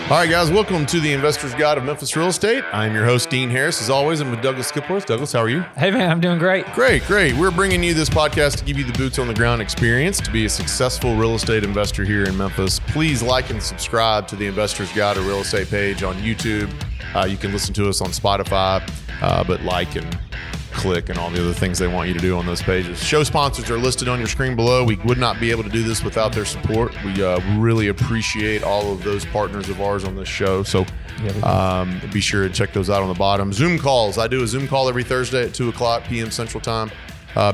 All right, guys, welcome to the Investor's Guide of Memphis Real Estate. I'm your host, Dean Harris. As always, I'm with Douglas Skipworth. Douglas, how are you? Hey, man, I'm doing great. Great. We're bringing you this podcast to give you the boots on the ground experience to be a successful real estate investor here in Memphis. Please like and subscribe to the Investor's Guide of Real Estate page on YouTube. You can listen to us on Spotify, but like and click and all the other things they want you to do on those pages. Show sponsors are listed on your screen below. We would not be able to do this without their support. We really appreciate all of those partners of ours on this show. So be sure to check those out on the bottom. Zoom calls. I do a Zoom call every Thursday at 2 o'clock p.m. Central Time.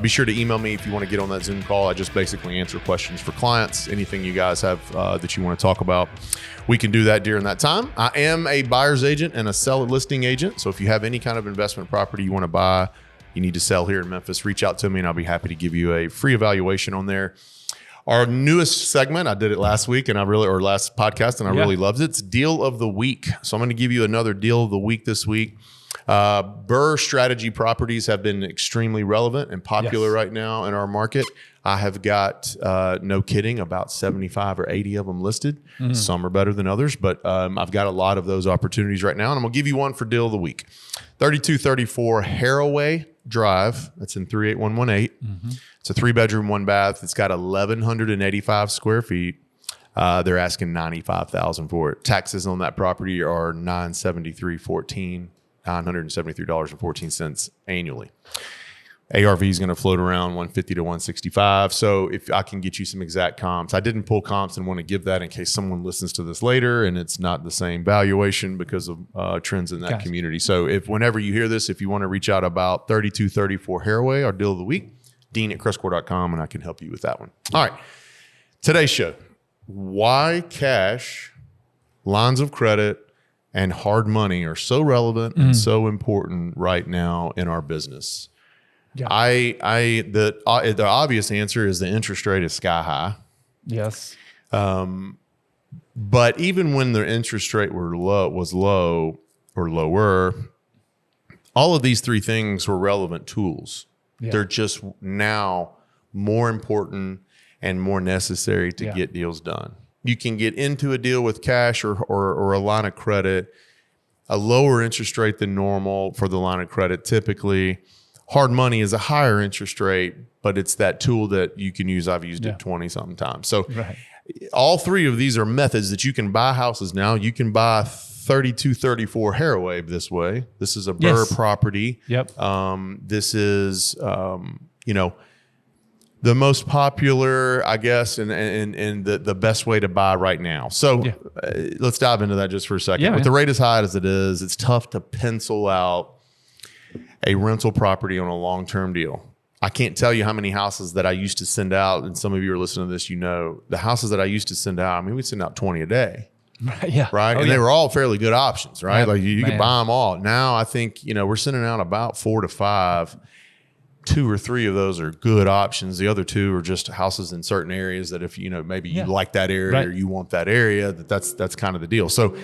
Be sure to email me if you want to get on that Zoom call. I just basically answer questions for clients. Anything you guys have that you want to talk about, we can do that during that time. I am a buyer's agent and a seller listing agent. So if you have any kind of investment property you want to buy, you need to sell here in Memphis, reach out to me and I'll be happy to give you a free evaluation on there. Our newest segment, I did it last week and last podcast and I really loved it. It's Deal of the Week. So I'm going to give you another Deal of the Week this week. Burr strategy properties have been extremely relevant and popular right now in our market. I have got, no kidding, about 75 or 80 of them listed. Mm-hmm. Some are better than others, but I've got a lot of those opportunities right now. And I'm going to give you one for Deal of the Week. 3234 Haraway Drive. That's in 38118. Mm-hmm. It's a 3-bedroom, 1-bath. It's got 1,185 square feet. They're asking $95,000 for it. Taxes on that property are $973.14 annually. ARV is going to float around 150 to 165. So if I can get you some exact comps, I didn't pull comps and want to give that in case someone listens to this later and it's not the same valuation because of trends in that community. So whenever you hear this, if you want to reach out about 3234 Haraway, our Deal of the Week, Dean at CrestCore.com, and I can help you with that one. All right. Today's show, why cash, lines of credit, and hard money are so relevant and so important right now in our business. Yeah. The obvious answer is the interest rate is sky high. Yes. But even when the interest rate was low or lower, all of these three things were relevant tools. Yeah. They're just now more important and more necessary to get deals done. You can get into a deal with cash or a line of credit, a lower interest rate than normal for the line of credit typically. Hard money is a higher interest rate, but it's that tool that you can use. I've used it 20-something times. So all three of these are methods that you can buy houses now. You can buy 3234 Haraway this way. This is a Burr property. Yep. This is, the most popular, I guess, and the best way to buy right now. So let's dive into that just for a second. With the rate as high as it is, it's tough to pencil out a rental property on a long-term deal. I can't tell you how many houses that I used to send out, and some of you are listening to this, the houses that I used to send out, we'd send out 20 a day. Right? And they were all fairly good options, right? Like you could buy them all. Now I think, we're sending out about 4 to 5. 2 or 3 of those are good options. The other 2 are just houses in certain areas that if, maybe you like that area or you want that area, that's kind of the deal. So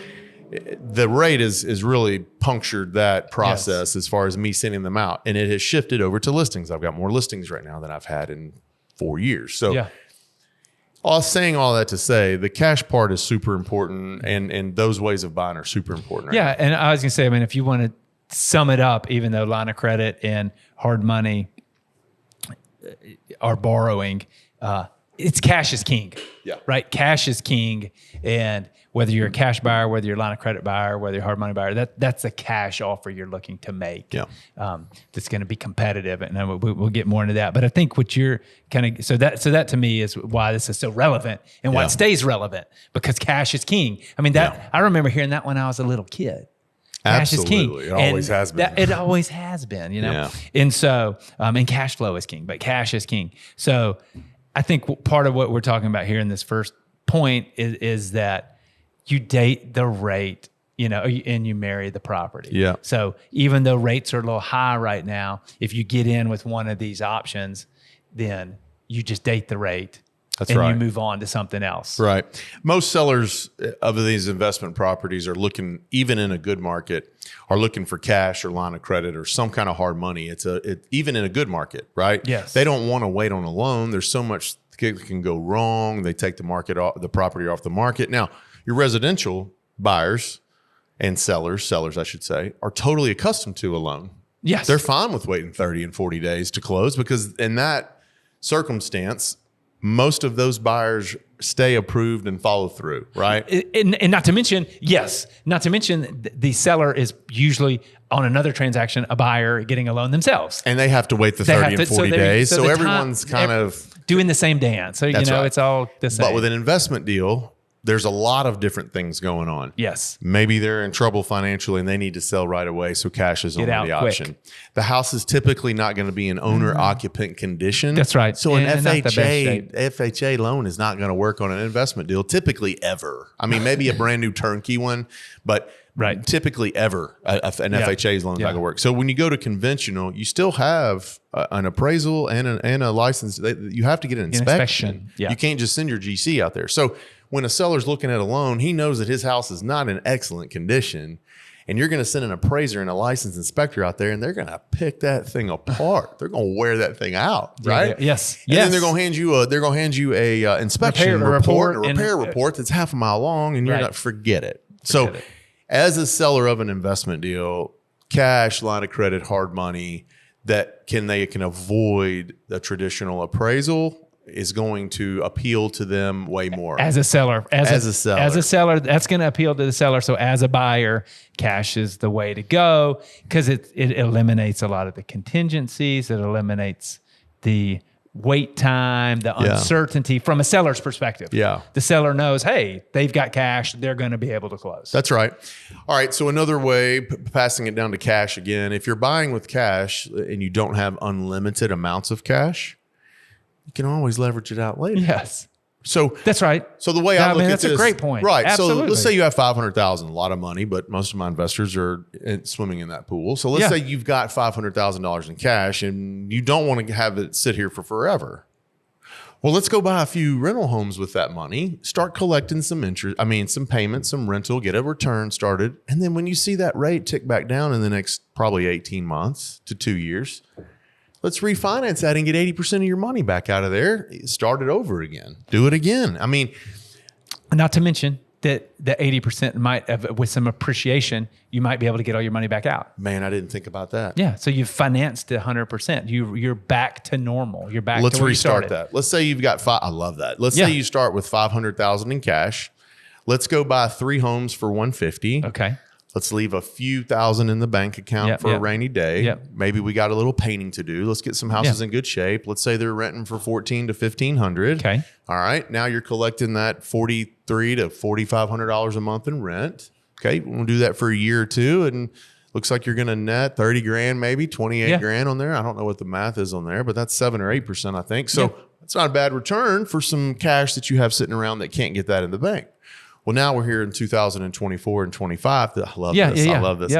the rate is really punctured that process as far as me sending them out. And it has shifted over to listings. I've got more listings right now than I've had in 4 years. So I was saying all that to say the cash part is super important and those ways of buying are super important. Right now. And I was going to say, if you want to sum it up, even though line of credit and hard money are borrowing, it's cash is king. Right? Cash is king. And whether you're a cash buyer, whether you're a line of credit buyer, whether you're a hard money buyer, that's a cash offer you're looking to make. That's going to be competitive, and we'll get more into that. But I think what you're so that to me is why this is so relevant and why it stays relevant, because cash is king. I remember hearing that when I was a little kid. Cash is king. It always has been. It always has been, And so, and cash flow is king, but cash is king. So I think part of what we're talking about here in this first point is that you date the rate, and you marry the property. Yeah. So even though rates are a little high right now, if you get in with one of these options, then you just date the rate. That's right. And you move on to something else. Right. Most sellers of these investment properties are looking, even in a good market, are looking for cash or line of credit or some kind of hard money. Even in a good market, right? Yes. They don't want to wait on a loan. There's so much that can go wrong. They take the property off the market. Now, your residential buyers and sellers, I should say, are totally accustomed to a loan. Yes. They're fine with waiting 30 and 40 days to close because in that circumstance, most of those buyers stay approved and follow through, right? And not to mention, the seller is usually on another transaction, a buyer getting a loan themselves. And they have to wait the 30 and 40 days. So everyone's kind of doing the same dance. So, it's all the same. But with an investment deal, there's a lot of different things going on. Yes. Maybe they're in trouble financially and they need to sell right away. So cash is only the option. Quick. The house is typically not going to be in owner occupant condition. That's right. So an FHA loan is not going to work on an investment deal typically ever. I mean, maybe a brand new turnkey one, but typically ever an FHA loan is not going to work. So when you go to conventional, you still have an appraisal and a license. You have to get an inspection. Yeah. You can't just send your GC out there. So when a seller's looking at a loan, he knows that his house is not in excellent condition, and you're going to send an appraiser and a licensed inspector out there, and they're going to pick that thing apart. They're going to wear that thing out, right? Yes. And then they're going to hand you a inspection report, a repair report that's half a mile long, and you're going to forget it. As a seller of an investment deal, cash, line of credit, hard money, they can avoid the traditional appraisal is going to appeal to them way more. As a seller, that's going to appeal to the seller. So as a buyer, cash is the way to go because it eliminates a lot of the contingencies. It eliminates the wait time, the uncertainty from a seller's perspective. Yeah. The seller knows, hey, they've got cash. They're going to be able to close. That's right. All right. So another way, passing it down to cash again, if you're buying with cash and you don't have unlimited amounts of cash, you can always leverage it out later. Yes. So that's right. So the way I look at this, that's a great point. Right. Absolutely. So let's say you have $500,000, a lot of money, but most of my investors are swimming in that pool. So let's say you've got $500,000 in cash and you don't want to have it sit here for forever. Well, let's go buy a few rental homes with that money, start collecting some interest, some payments, some rental, get a return started. And then when you see that rate tick back down in the next probably 18 months to 2 years, let's refinance that and get 80% of your money back out of there. Start it over again. Do it again. Not to mention that the 80% might have, with some appreciation, you might be able to get all your money back out. Man, I didn't think about that. Yeah. So you've financed 100%. You're back to normal. You're back Let's to where restart you started. that. Let's say you've got I love that. Let's say you start with $500,000 in cash. Let's go buy 3 homes for $150,000. Okay. Let's leave a few thousand in the bank account for a rainy day. Maybe we got a little painting to do. Let's get some houses in good shape. Let's say they're renting for $1,400 to $1,500. Okay. All right. Now you're collecting that $4,300 to $4,500 a month in rent. Okay. We'll do that for a year or two. And looks like you're going to net 30 grand, maybe 28 grand on there. I don't know what the math is on there, but that's 7 or 8%, I think. So it's not a bad return for some cash that you have sitting around that can't get that in the bank. Well, now we're here in 2024 and 25. I love this. I love this.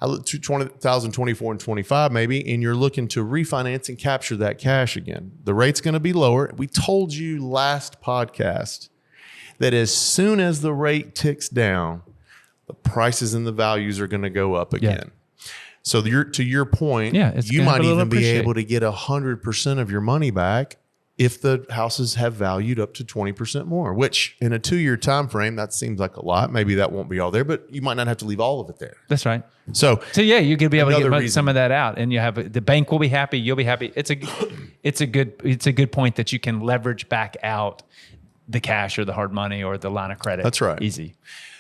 2024 and 25 maybe, and you're looking to refinance and capture that cash again. The rate's going to be lower. We told you last podcast that as soon as the rate ticks down, the prices and the values are going to go up again. So to your point, you might even be able to get 100% of your money back if the houses have valued up to 20% more, which in a 2-year time frame, that seems like a lot. Maybe that won't be all there, but you might not have to leave all of it there. That's right. So you could be able to get some of that out, and you have the bank will be happy. You'll be happy. It's a good point that you can leverage back out the cash or the hard money or the line of credit. That's right. Easy.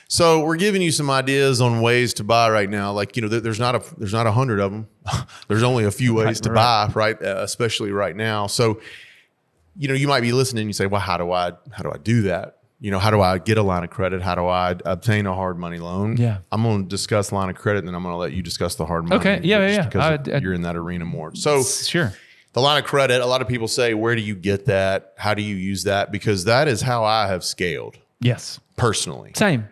So we're giving you some ideas on ways to buy right now. Like, there's not 100 of them. There's only a few ways to buy, right? Especially right now. So, you might be listening and you say, well, how do I do that? How do I get a line of credit? How do I obtain a hard money loan? Yeah. I'm going to discuss line of credit and then I'm going to let you discuss the hard money. Okay. Yeah. Because you're in that arena more. So sure. The line of credit, a lot of people say, where do you get that? How do you use that? Because that is how I have scaled. Yes. Personally. Same.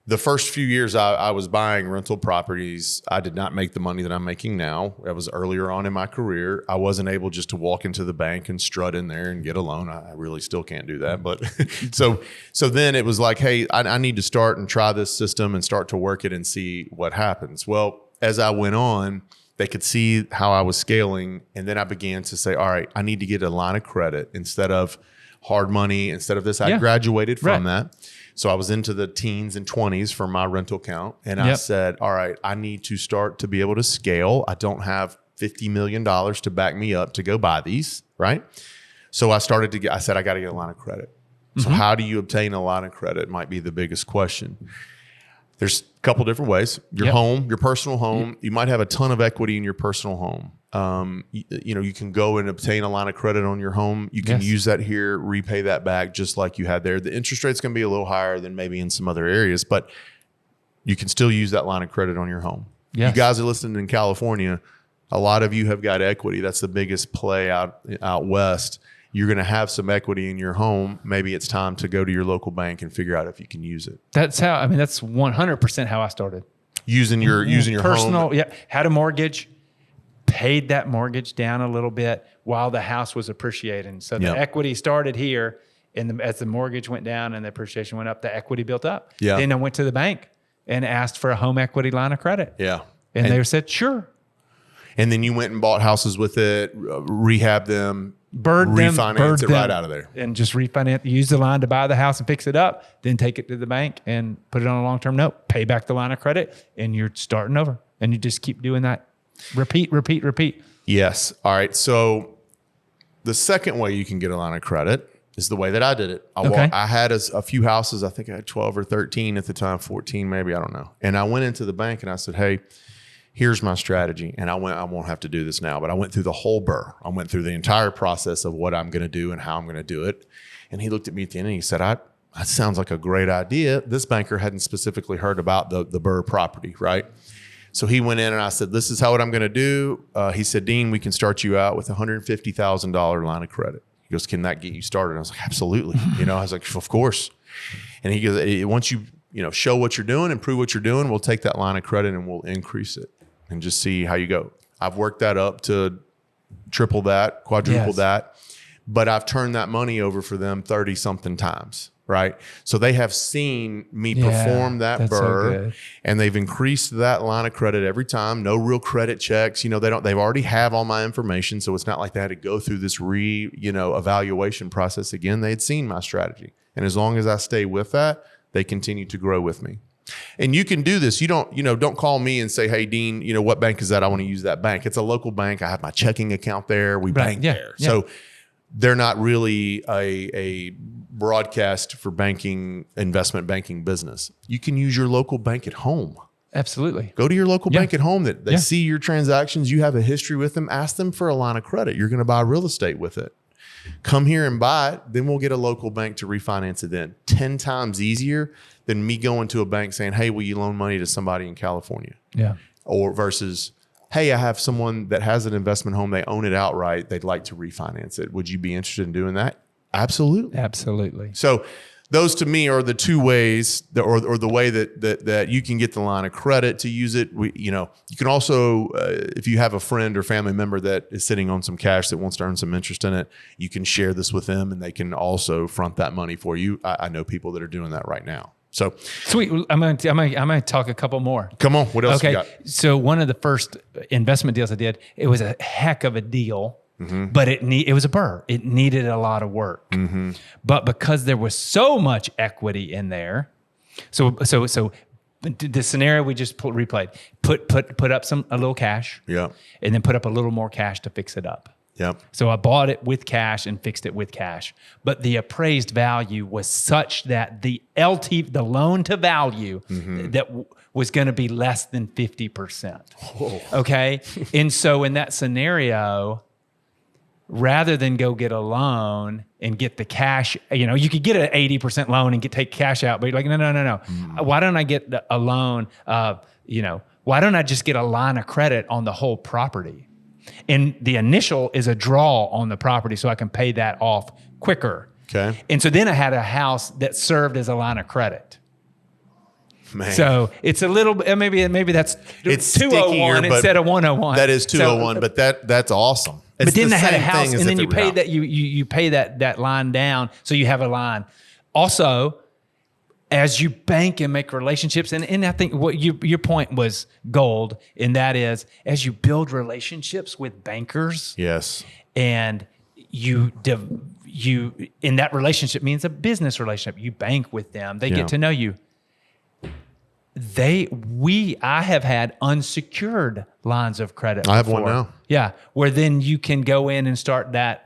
The first few years I was buying rental properties, I did not make the money that I'm making now. That was earlier on in my career. I wasn't able just to walk into the bank and strut in there and get a loan. I really still can't do that. But so then it was like, hey, I need to start and try this system and start to work it and see what happens. Well, as I went on, they could see how I was scaling. And then I began to say, all right, I need to get a line of credit instead of hard money instead of this. I graduated from that. So I was into the teens and 20s for my rental account. And I said, all right, I need to start to be able to scale. I don't have $50 million to back me up to go buy these, right? So I started to I said, I got to get a line of credit. So how do you obtain a line of credit might be the biggest question. There's a couple different ways. Your home, your personal home, you might have a ton of equity in your personal home. You can go and obtain a line of credit on your home. You can use that here, repay that back just like you had there. The interest rate's going to be a little higher than maybe in some other areas, but you can still use that line of credit on your home. Yes. You guys are listening in California. A lot of you have got equity. That's the biggest play out west. You're going to have some equity in your home. Maybe it's time to go to your local bank and figure out if you can use it. That's 100% how I started. Using your personal home. Had a mortgage, paid that mortgage down a little bit while the house was appreciating. So the equity started here, and as the mortgage went down and the appreciation went up, the equity built up. Yeah. Then I went to the bank and asked for a home equity line of credit. Yeah. And they said, sure. And then you went and bought houses with it, rehab them, refinance it right out of there. And just refinance, use the line to buy the house and fix it up, then take it to the bank and put it on a long-term note, pay back the line of credit, and you're starting over. And you just keep doing that. Repeat. Yes. All right. So the second way you can get a line of credit is the way that I did it. I had a few houses. I think I had 12 or 13 at the time, 14 maybe, I don't know. And I went into the bank and I said, hey, here's my strategy. And I won't have to do this now, but I went through the whole burr. I went through the entire process of what I'm going to do and how I'm going to do it. And he looked at me at the end and he said, that sounds like a great idea. This banker hadn't specifically heard about the burr property, right? So he went in and I said, this is what I'm going to do. He said, Dean, we can start you out with a $150,000 line of credit. He goes, can that get you started? I was like, absolutely. I was like, of course. And he goes, once you show what you're doing and prove what you're doing, we'll take that line of credit and we'll increase it and just see how you go. I've worked that up to triple that, quadruple that, but I've turned that money over for them 30 something times. Right. So they have seen me perform that burr and they've increased that line of credit every time. No real credit checks. They've already have all my information. So it's not like they had to go through this evaluation process again. They had seen my strategy. And as long as I stay with that, they continue to grow with me. And you can do this. You don't call me and say, hey, Dean, what bank is that? I want to use that bank. It's a local bank. I have my checking account there. We bank there. Yeah. So they're not really a broadcast for banking, investment banking business. You can use your local bank at home. Absolutely. Go to your local bank at home that they see your transactions. You have a history with them. Ask them for a line of credit. You're going to buy real estate with it. Come here and buy it. Then we'll get a local bank to refinance it then. 10 times easier than me going to a bank saying, hey, will you loan money to somebody in California? Yeah. Or versus, hey, I have someone that has an investment home. They own it outright. They'd like to refinance it. Would you be interested in doing that? Absolutely. Absolutely. So those to me are the two ways or the way that you can get the line of credit to use it. You can also, if you have a friend or family member that is sitting on some cash that wants to earn some interest in it, you can share this with them and they can also front that money for you. I know people that are doing that right now. So sweet. I'm gonna talk a couple more. Come on. What else you got? So one of the first investment deals I did, it was a heck of a deal. But it was a burr. It needed a lot of work. But because there was so much equity in there, so the scenario we just replayed, put up a little cash, and then put up a little more cash to fix it up. So I bought it with cash and fixed it with cash. But the appraised value was such that the loan to value that was going to be less than 50%. Okay, and so in that scenario, rather than go get a loan and get the cash, you could get an 80% loan and take cash out, but you're like, no. Why don't I get a loan? Why don't I just get a line of credit on the whole property? And the initial is a draw on the property so I can pay that off quicker. Okay. And so then I had a house that served as a line of credit. Man. So it's a little bit, maybe that's it's 201 instead of 101. That is 201, but that's awesome. But then they had a house, and then you pay that you pay that line down, so you have a line. Also, as you bank and make relationships, and I think what your point was gold, and that is as you build relationships with bankers, yes, and you you in that relationship means a business relationship. You bank with them. They get to know you. I have had unsecured lines of credit. I have one now. Yeah. Where then you can go in and start that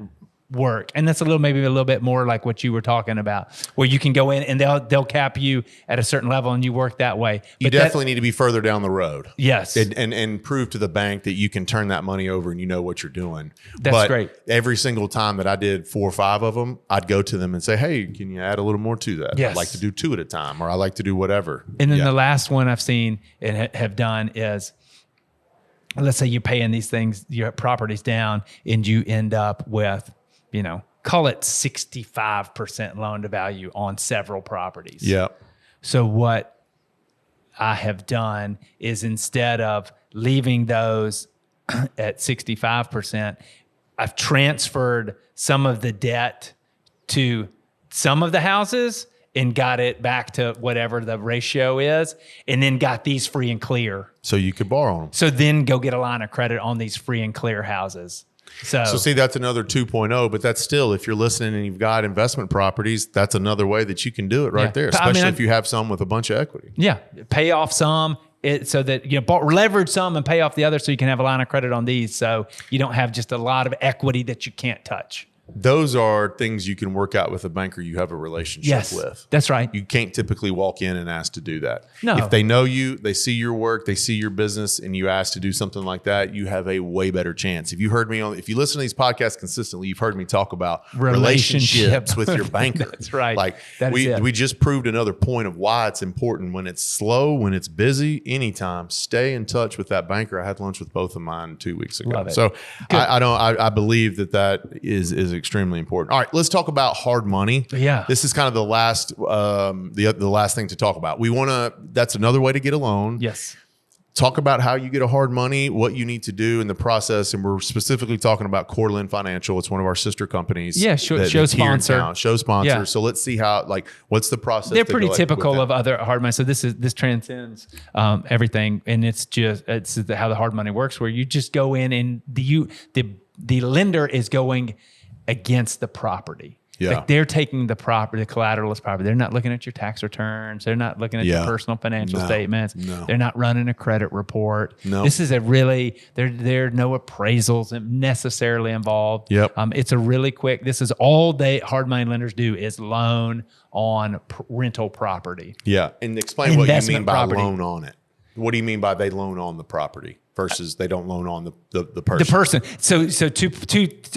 work. And that's maybe a little bit more like what you were talking about, where you can go in and they'll cap you at a certain level and you work that way. You definitely need to be further down the road. Yes. And prove to the bank that you can turn that money over and you know what you're doing. That's great. Every single time that I did 4 or 5 of them, I'd go to them and say, hey, can you add a little more to that? Yes. I'd like to do 2 at a time, or I like to do whatever. And then the last one I've seen and have done is, let's say you're paying these things, your properties down, and you end up with, call it 65% loan to value on several properties. Yeah. So what I have done is, instead of leaving those at 65%, I've transferred some of the debt to some of the houses and got it back to whatever the ratio is, and then got these free and clear. So you could borrow them. So then go get a line of credit on these free and clear houses. So see, that's another 2.0, but that's still, if you're listening and you've got investment properties, that's another way that you can do it right there, especially if you have some with a bunch of equity. Yeah. Pay off some so that, leverage some and pay off the other, so you can have a line of credit on these. So you don't have just a lot of equity that you can't touch. Those are things you can work out with a banker you have a relationship with. That's right. You can't typically walk in and ask to do that. No. If they know you, they see your work, they see your business, and you ask to do something like that, you have a way better chance. If you listen to these podcasts consistently, you've heard me talk about relationships with your banker. That's right. Like we just proved another point of why it's important. When it's slow, when it's busy, anytime, stay in touch with that banker. I had lunch with both of mine 2 weeks ago. Love it. So I believe that is extremely important. All right, let's talk about hard money. Yeah. This is kind of the last the last thing to talk about. That's another way to get a loan. Yes. Talk about how you get a hard money, what you need to do in the process, and we're specifically talking about Cortland Financial. It's one of our sister companies. Yeah, show sponsor. Show sponsor. Yeah. So let's see what's the process. They're pretty typical of other hard money. So this transcends everything, and it's how the hard money works, where you just go in and the lender is going against the property. Yeah. Like they're taking the property, the collateralist property. They're not looking at your tax returns. They're not looking at your personal financial statements. No. They're not running a credit report. No. This is there are no appraisals necessarily involved. Yep. It's a really quick, this is all hard money lenders do is loan on rental property. Yeah. And explain what you mean by property. Loan on it. What do you mean by they loan on the property versus they don't loan on the person? The person. So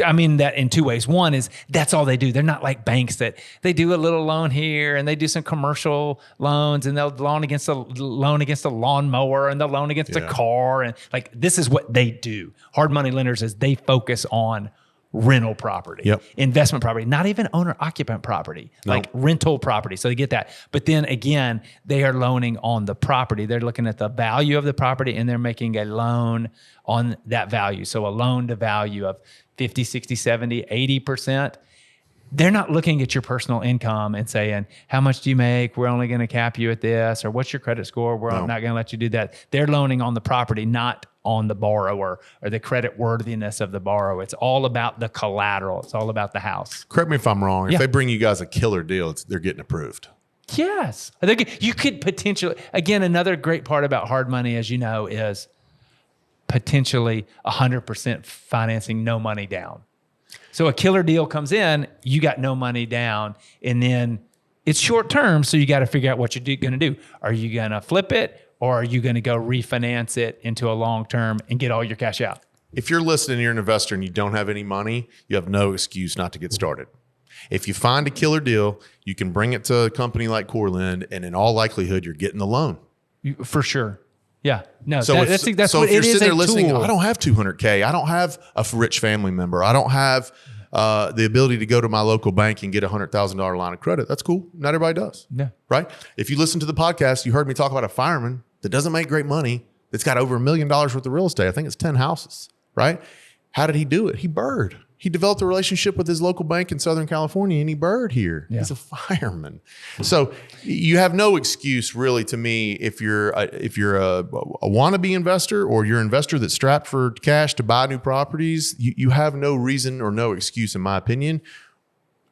I mean that in 2 ways. One is that's all they do. They're not like banks that they do a little loan here and they do some commercial loans and they'll loan against a lawnmower and they'll loan against a car, and like this is what they do. Hard money lenders is they focus on rental property, investment property, not even owner occupant property, like rental property. So they get that. But then again, they are loaning on the property. They're looking at the value of the property and they're making a loan on that value. So a loan to value of 50, 60, 70, 80%. They're not looking at your personal income and saying, how much do you make? We're only going to cap you at this, or what's your credit score? We're not going to let you do that. They're loaning on the property, not on the borrower or the credit worthiness of the borrower. It's all about the collateral. It's all about the house. Correct me if I'm wrong. If they bring you guys a killer deal, they're getting approved. Yes. You could potentially, again, another great part about hard money, as you know, is potentially 100% financing, no money down. So a killer deal comes in, you got no money down, and then it's short term, so you got to figure out what you're going to do. Are you going to flip it, or are you going to go refinance it into a long term and get all your cash out? If you're listening, you're an investor and you don't have any money, you have no excuse not to get started. If you find a killer deal, you can bring it to a company like Cortland, and in all likelihood, you're getting the loan. For sure. Yeah. No, so that's if what you're it is. Sitting there listening, tool. I don't have $200K. I don't have a rich family member. I don't have the ability to go to my local bank and get a $100,000 line of credit. That's cool. Not everybody does. Yeah. Right. If you listen to the podcast, you heard me talk about a fireman that doesn't make great money, that's got over $1 million worth of real estate. I think it's 10 houses. Right. How did he do it? He bird. He developed a relationship with his local bank in Southern California, and he bird here. Yeah. He's a fireman. So you have no excuse, really, to me, if you're a wannabe investor or you're an investor that's strapped for cash to buy new properties. You have no reason or no excuse, in my opinion.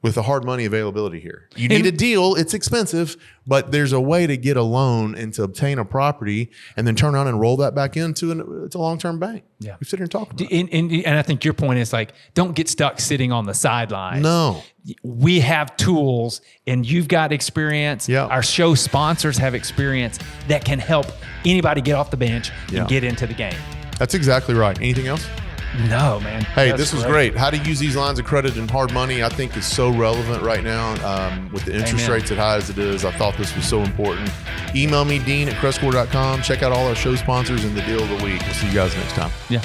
with the hard money availability here. You need a deal. It's expensive, but there's a way to get a loan and to obtain a property and then turn around and roll that back into a long-term bank. Yeah. We sit here and talk about it. And I think your point is like, don't get stuck sitting on the sidelines. No. We have tools and you've got experience. Yeah. Our show sponsors have experience that can help anybody get off the bench and get into the game. That's exactly right. Anything else? No, man. Hey, this was great. How to use these lines of credit and hard money, I think, is so relevant right now with the interest rates as high as it is. I thought this was so important. Email me, Dean at CrestCore.com. Check out all our show sponsors and the deal of the week. We'll see you guys next time. Yeah.